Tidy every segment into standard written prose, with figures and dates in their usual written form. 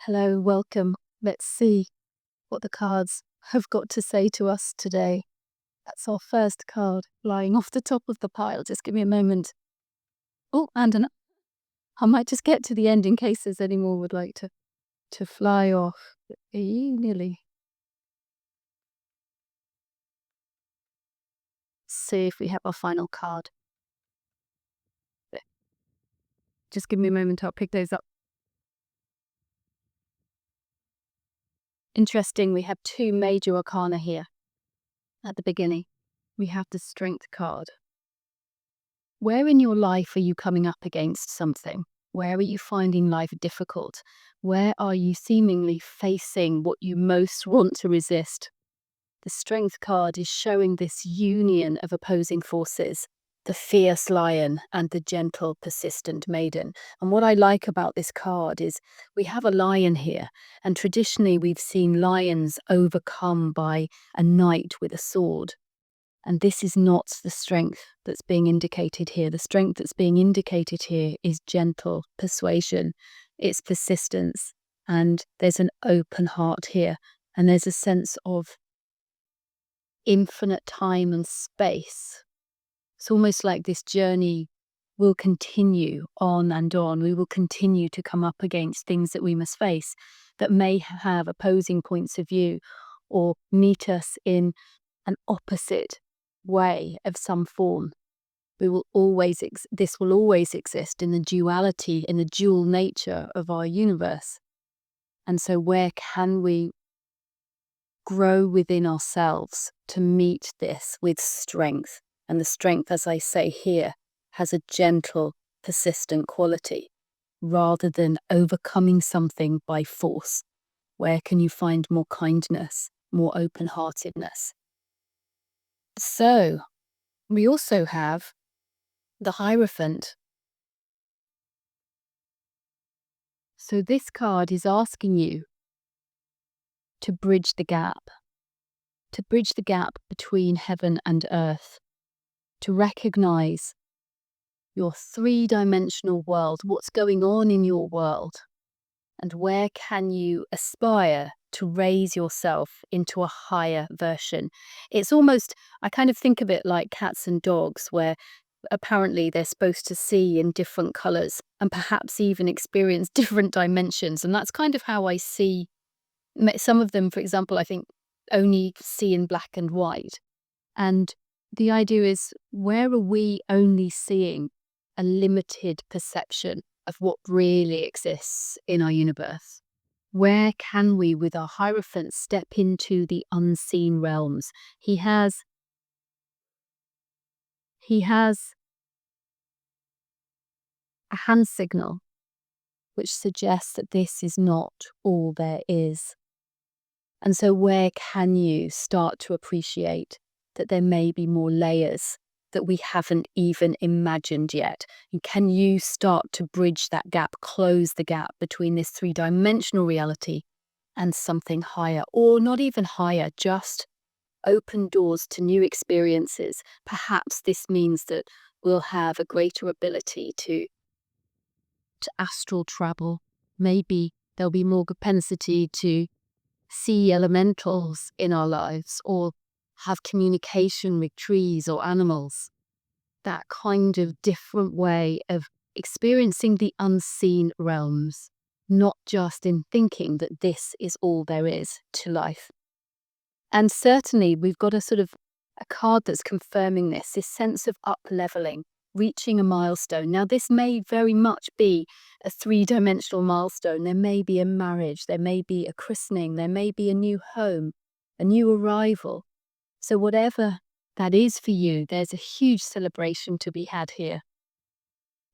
Hello, welcome. Let's see what the cards have got to say to us today. That's our first card flying off the top of the pile. Just give me a moment. Oh, I might just get to the end in case there's any more would like to fly off. Nearly. See if we have our final card. Just give me a moment, I'll pick those up. Interesting, we have two major arcana here at the beginning. We have the Strength card. Where in your life are you coming up against something? Where are you finding life difficult? Where are you seemingly facing what you most want to resist? The Strength card is showing this union of opposing forces, the fierce lion and the gentle, persistent maiden. And what I like about this card is we have a lion here, and traditionally we've seen lions overcome by a knight with a sword. And this is not the strength that's being indicated here. The strength that's being indicated here is gentle persuasion, it's persistence, and there's an open heart here. And there's a sense of infinite time and space. It's almost like this journey will continue on and on. We will continue to come up against things that we must face that may have opposing points of view or meet us in an opposite way of some form. This will always exist in the duality, in the dual nature of our universe. And so where can we grow within ourselves to meet this with strength? And the strength, as I say here, has a gentle, persistent quality rather than overcoming something by force. Where can you find more kindness, more open-heartedness? So, we also have the Hierophant. So this card is asking you to bridge the gap between heaven and earth, to recognize your three-dimensional world, what's going on in your world, and where can you aspire to raise yourself into a higher version. It's almost, I kind of think of it like cats and dogs, where apparently they're supposed to see in different colors and perhaps even experience different dimensions. And that's kind of how I see some of them. For example, I think only see in black and white. And the idea is, where are we only seeing a limited perception of what really exists in our universe? Where can we, with our Hierophant, step into the unseen realms? He has a hand signal which suggests that this is not all there is. And so where can you start to appreciate that there may be more layers that we haven't even imagined yet? And can you start to bridge that gap, close the gap between this three-dimensional reality and something higher, or not even higher, just open doors to new experiences? Perhaps this means that we'll have a greater ability to astral travel. Maybe there'll be more propensity to see elementals in our lives, or have communication with trees or animals. That kind of different way of experiencing the unseen realms, not just in thinking that this is all there is to life. And certainly we've got a card that's confirming this sense of up-leveling, reaching a milestone. Now, this may very much be a three-dimensional milestone. There may be a marriage, there may be a christening, there may be a new home, a new arrival. So whatever that is for you, there's a huge celebration to be had here.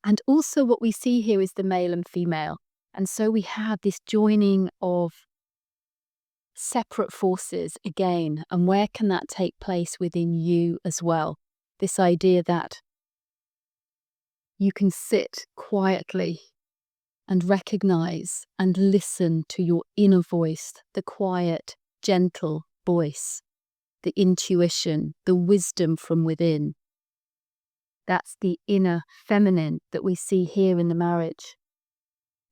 And also what we see here is the male and female. And so we have this joining of separate forces again. And where can that take place within you as well? This idea that you can sit quietly and recognize and listen to your inner voice, the quiet, gentle voice, the intuition, the wisdom from within. That's the inner feminine that we see here in the marriage.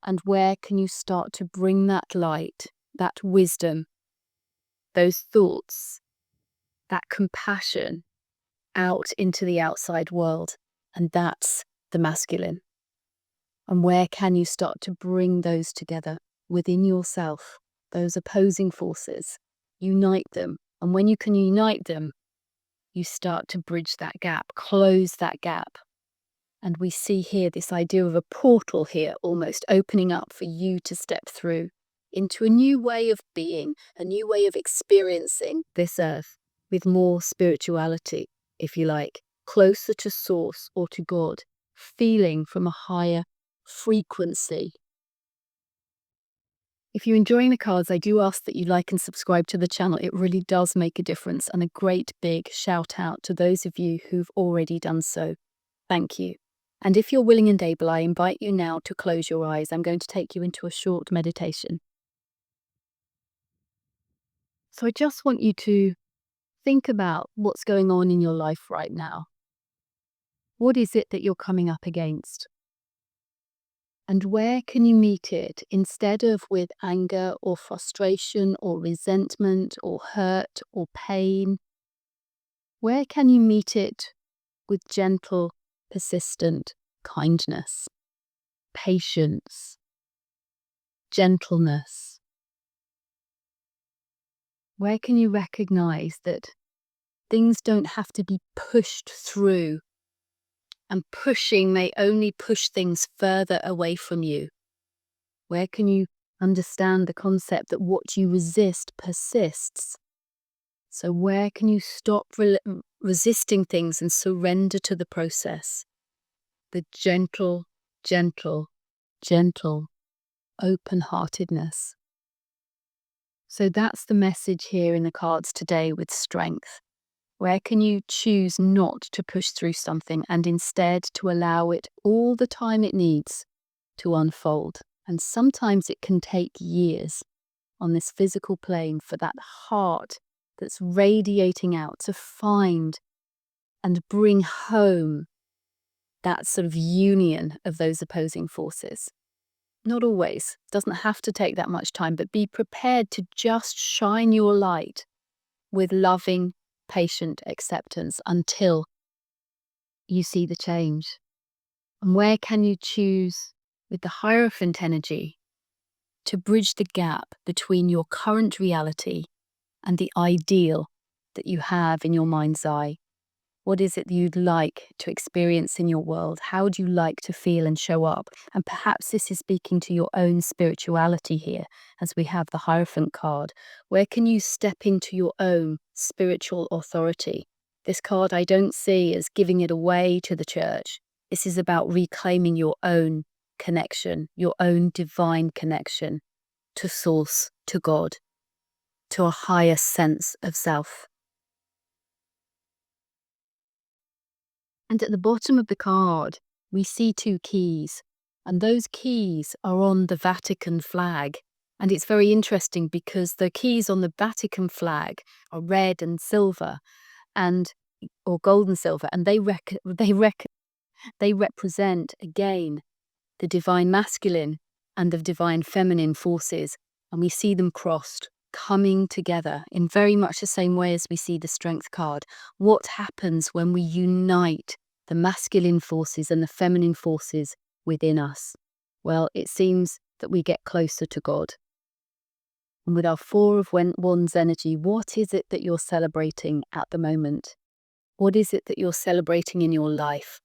And where can you start to bring that light, that wisdom, those thoughts, that compassion out into the outside world? And that's the masculine. And where can you start to bring those together within yourself, those opposing forces, unite them? And when you can unite them, you start to bridge that gap, close that gap. And we see here this idea of a portal here almost opening up for you to step through into a new way of being, a new way of experiencing this earth with more spirituality, if you like, closer to source or to God, feeling from a higher frequency. If you're enjoying the cards, I do ask that you like and subscribe to the channel. It really does make a difference, and a great big shout out to those of you who've already done so. Thank you. And if you're willing and able, I invite you now to close your eyes. I'm going to take you into a short meditation. So I just want you to think about what's going on in your life right now. What is it that you're coming up against? And where can you meet it instead of with anger or frustration or resentment or hurt or pain? Where can you meet it with gentle, persistent kindness, patience, gentleness? Where can you recognize that things don't have to be pushed through, and pushing may only push things further away from you? Where can you understand the concept that what you resist persists? So where can you stop resisting things and surrender to the process? The gentle, gentle, gentle open-heartedness. So that's the message here in the cards today with strength. Where can you choose not to push through something and instead to allow it all the time it needs to unfold? And sometimes it can take years on this physical plane for that heart that's radiating out to find and bring home that sort of union of those opposing forces. Not always, doesn't have to take that much time, but be prepared to just shine your light with loving, patient acceptance until you see the change. And where can you choose with the Hierophant energy to bridge the gap between your current reality and the ideal that you have in your mind's eye? What is it that you'd like to experience in your world? How would you like to feel and show up? And perhaps this is speaking to your own spirituality here, as we have the Hierophant card. Where can you step into your own spiritual authority? This card I don't see as giving it away to the church. This is about reclaiming your own connection, your own divine connection to source, to God, to a higher sense of self. And at the bottom of the card, we see two keys, and those keys are on the Vatican flag. And it's very interesting because the keys on the Vatican flag are red and silver, or gold and silver, and they represent again the divine masculine and the divine feminine forces, and we see them crossed, coming together in very much the same way as we see the Strength card. What happens when we unite the masculine forces and the feminine forces within us? Well, it seems that we get closer to God. And with our Four of Wands energy, what is it that you're celebrating at the moment? What is it that you're celebrating in your life?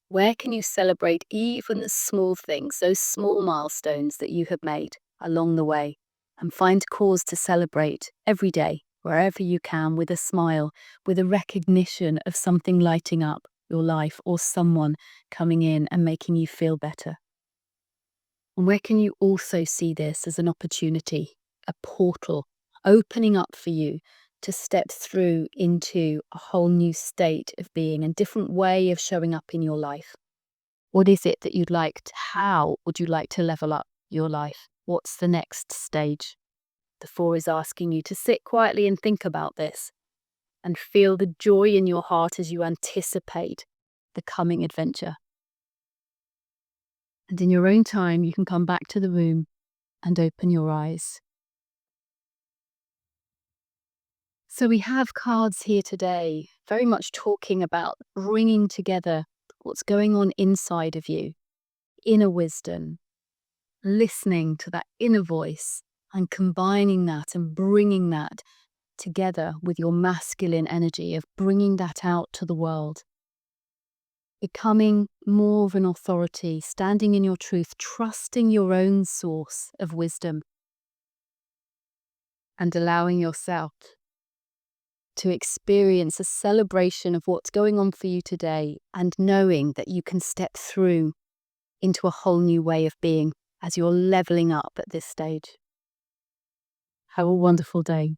Where can you celebrate even the small things, those small milestones that you have made along the way? And find cause to celebrate every day, wherever you can, with a smile, with a recognition of something lighting up your life or someone coming in and making you feel better. And where can you also see this as an opportunity, a portal opening up for you to step through into a whole new state of being and different way of showing up in your life? What is it that how would you like to level up your life? What's the next stage? The Four is asking you to sit quietly and think about this and feel the joy in your heart as you anticipate the coming adventure. And in your own time, you can come back to the room and open your eyes. So we have cards here today, very much talking about bringing together what's going on inside of you, inner wisdom, listening to that inner voice and combining that and bringing that together with your masculine energy of bringing that out to the world. Becoming more of an authority, standing in your truth, trusting your own source of wisdom, and allowing yourself to experience a celebration of what's going on for you today and knowing that you can step through into a whole new way of being as you're leveling up at this stage. Have a wonderful day.